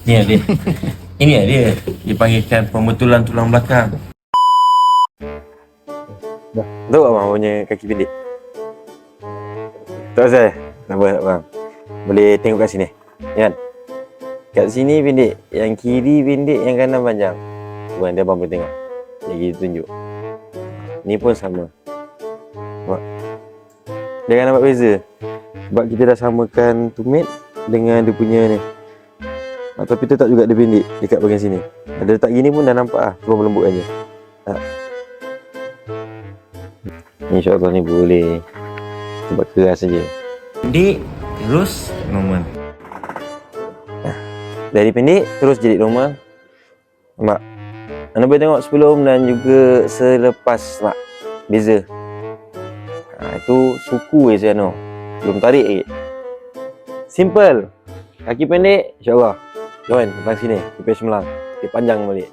Ni dia. Ini dia. Dipanggilkan pembetulan tulang belakang. Tahu abang punya kaki pendek? Tak pasal? Tak apa abang. Boleh tengok kat sini. Kan? Kat sini pendek, yang kiri pendek, yang kanan panjang. Abang, dia abang boleh tengok. Lagi tunjuk. Ni pun sama. Nampak? Dia kan nampak beza. Sebab kita dah samakan tumit dengan dia punya ni. Tapi tetap juga dia pendek dekat bahagian sini. Ada letak gini pun dah nampak lah. Cuma melembutkan je. InsyaAllah ni boleh. Sebab keras saja. Pendek, terus normal. Dari pendek terus jadi normal. Nampak? Anda boleh tengok sebelum dan juga selepas. Nampak? Beza. Itu suku je Siano. Belum tarik lagi. Simple. Kaki pendek, insyaAllah. Join, depan sini. Kipis melang. Kipis panjang balik.